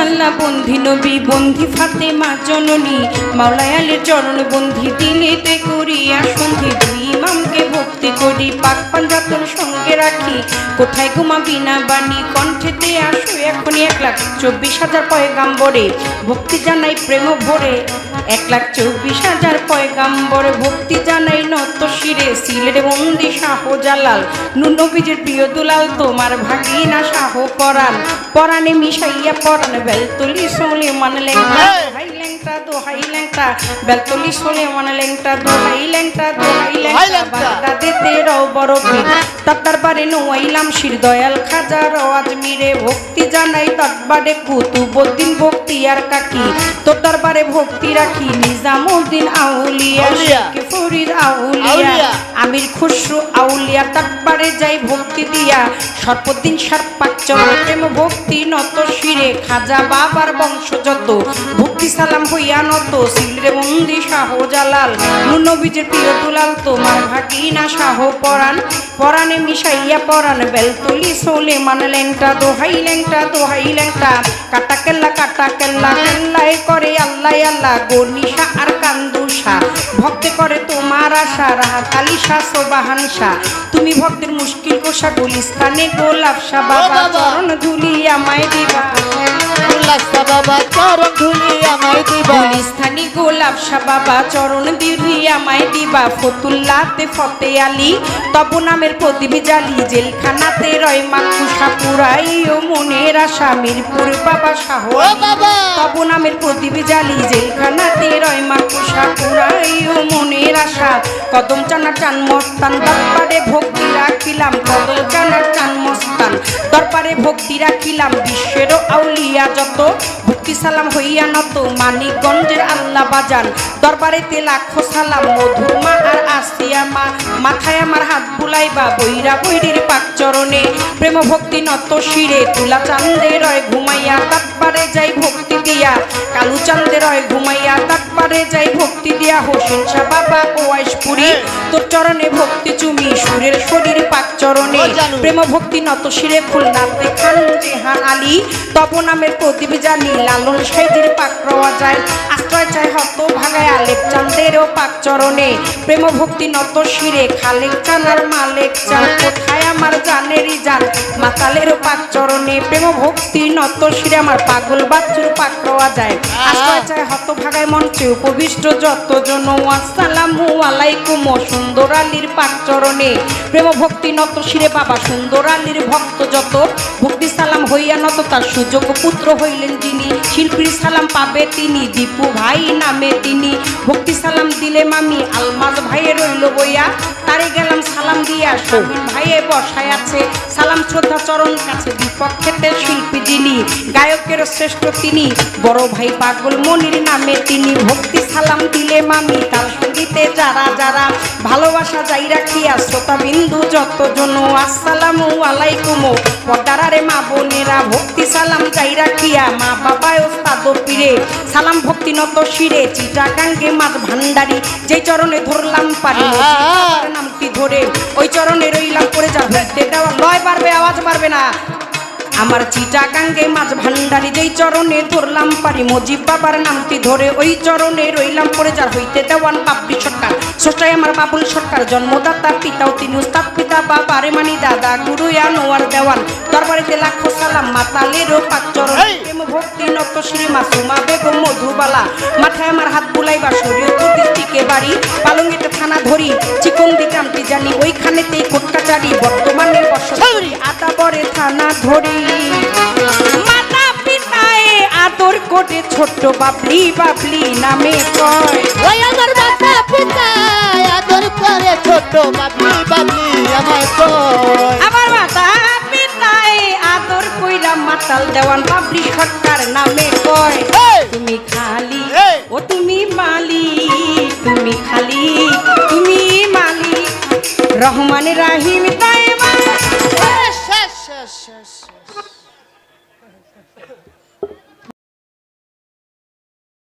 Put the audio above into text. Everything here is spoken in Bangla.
আল্লাহ বন্ধি নবী বন্ধি ফাতেমা জননী মাওলায় আলীর চরণ বন্ধি দিলেতে করিয়া সন্ধি দুই ইমামকে ভক্তি করি পাক পাঞ্জাতন সঙ্গে রাখি কোথায় ঘুমাবি না বাণী কণ্ঠেতে আসো এখনই 1,24,000 পয়গাম্বরে ভক্তি জানাই প্রেম ভরে 1,24,000 পয়গাম্বর ভক্তি জানাই নত শিরে সিলেট বন্দি শাহজালাল নবীজির প্রিয় দুলাল তোমার ভাগিনা শাহ পরাণ পরাণে মিশাইয়া পরাণ বেলতলি সোলে মান লেংটা হাই লেংটা দোহাই লেংটা বেলতলি সোলে মান লেংটা দোহাই লেংটা দোহাই লেংটা বাগদাদেতে রও বড় পীর তার দরবারে নোয়াইলাম শির দয়াল খাজা আজমিরে ভক্তি জানাই দরবারে কুতুবউদ্দিন ভক্তি আর কাকি তোর দরবারে ভক্তি রাখি নিজামউদ্দিন আউলিয়া শেখ ফরিদ আউলিয়া আমির খুসরু আউলিয়া দরবারে যাই ভক্তি দিয়া সর্বদিন সর্পাক চরণ প্রেম ভক্তি নত শিরে খাজা বাবার বংশ যত ভক্তি সালাম হইয়া নত সিলরে বন্দি শাহজালাল নবীজির প্রিয় দুলাল তোমার ভাগিনা শাহ পরাণ পরাণে মিশাইয়া পরাণ বেলতলি সোলে মান লেংটা দোহাই লেংটা কাটা কেল্লা কেল্লায় করে আল্লাহ আল্লাহ গনিশা আর কান্দুষা ভক্তে করে তোমার আশা রাহাত আলী শাহ সোবাহান শাহ তুমি ভক্তের মুশকিল কোষা গুলিস্তানে গোলাপ শাহ বাবা চরণ ধুলি আমায় দিবা বাবা চরণ ধুলি আমায় দিবা গুলিস্তানি গোলাপ শাহ বাবা চরণ ধুলি আমায় দিবা ফতুল্লাতে ফতে আলী তব নামের প্রদীপ জালি জেলখানাতে রয় মাকুষা পুরাই ও মনের আশা মিরপুর বাবা শাহ তব নামের প্রদীপ জালি জেলখানাতে রয় মাকুষা পুরাই ও মনের আশা কদম চানা চান মস্তান দরবারে ভক্তি রাখিলাম কদম চানা চান মস্তান দরবারে ভক্তি রাখিলাম বিশ্বেরও আউলিয়া যত ভক্তি সালাম হইয়া নত মানিকগঞ্জের আল্লাহ বাজান দরবারেতে লাখো সালাম মধুর মা আর আসিয়া মা মাথায় আমার হাত বুলাইবা বৈরা বৈরির পাক চরণে প্রেম ভক্তি নত শিরে তুলা চান্দে রয় ঘুমাইয়া দরবারে যাই ভক্তি দিয়া কালু চান্দে রয় ঘুমাইয়া দরবারে যাই ভক্তি দিয়া হোসেন শাহ বাবা ওয়াইশপুরি তোর চরণে ভক্তি চুমি সুরের শরীর পাক চরণে প্রেম ভক্তি নত শিরে খুলনাতে খান জেহান আলী তব নামের প্রদীপ জানি লালন সাইদের পাক রওয়া যায় আশ্রয় চাই হত ভাগায় আলেক চান্দেরও পাক চরণে প্রেম ভক্তি নত শিরে খালেক চান আর মালেক চান কোথায় আমার জানেরই জান মাতালেরও পাক চরণে প্রেম ভক্তি নত শিরে আমার পাগল বাচ্চুর পাক রওয়া যায় আশ্রয় চাই হত ভাগায় মঞ্চে উপবিষ্ট যতজন আসসালামু আলাইকুম সুন্দর আলীর পাক চরণে প্রেম ভক্তি নত শিরে বাবা সুন্দর আলীর ভক্ত যত ভক্তি সালাম হইয়া নত তার সুযোগ পুত্র হইলেন যিনি শিল্পীর সালাম পাবে তিনি দীপু ভাই নামে তিনি ভক্তি সালাম দিলে মামি আলমাজ ভাইয়ে রইল বইয়া তারে গেলাম সালাম দিয়া শামিম ভাইয়ে বসায় আছে সালাম শ্রদ্ধা চরণ কাছে দীপক ক্ষেত্রে শিল্পী যিনি গায়কের শ্রেষ্ঠ তিনি বড় ভাই পাগল মনির নামে তিনি ভক্তি সালাম দিলে মামি তাল সঙ্গীতে যারা ভালোবাসা যাই রাখিয়া শ্রোতা বিন্দু যতজন আসসালামু আলাইকুম পর্দারে মা বোনেরা ভক্তি সালাম যাই রাখিয়া মা বাবায় ওস্তাদ পীরে সালাম ভক্তি নত শিরে চিটাগাঙ্গে মাছ ভান্ডারি যে চরণে ধরলাম পারি নামটি ধরে ওই চরণে রইলাম পড়ে যা হইতে দেওয়া লয় পারবে আওয়াজ পারবে না আমার চিটাগাঙ্গে মাছ ভান্ডারি যেই চরণে ধরলাম পারি মজিব বাবার নামটি ধরে ওই চরণে রইলাম পড়ে যার হইতে দেওয়ান বাপরি সরকার ষষ্ঠায় আমার বাবুল সরকার জন্মদাতা পিতাও তিনি উস্তাদ পিতা বাবারে মানি দাদা গুরু আনোয়ার দেওয়ান দরবারেতে লাখো সালাম মাতালেরও পাক চরণ প্রেম ভক্তি নত শ্রী মাসুমা বেগম মধুবালা মাথায় আমার হাত বুলাইবা শরীয়তুর দিকে বাড়ি পালঙ্গিতে থানা ধরি চিকন্দি কামটি জানি ওইখানেতেই কোটকাচারি বর্তমানে বসতি আতাবরে থানা ধরি মাতা পিতায় আদর করে ছোট্ট বাবলি নামে কয় ওই আমার মাতা পিতায় আদর করে ছোট্ট বাবলি আমায় কয় আমার মাতা পিতায় আদর কইরা মাতাল দেওয়ান বাবলি সরকার নামে কয় তুমি খালি ও তুমি মালিক তুমি খালি তুমি মালিক রহমান রাহিম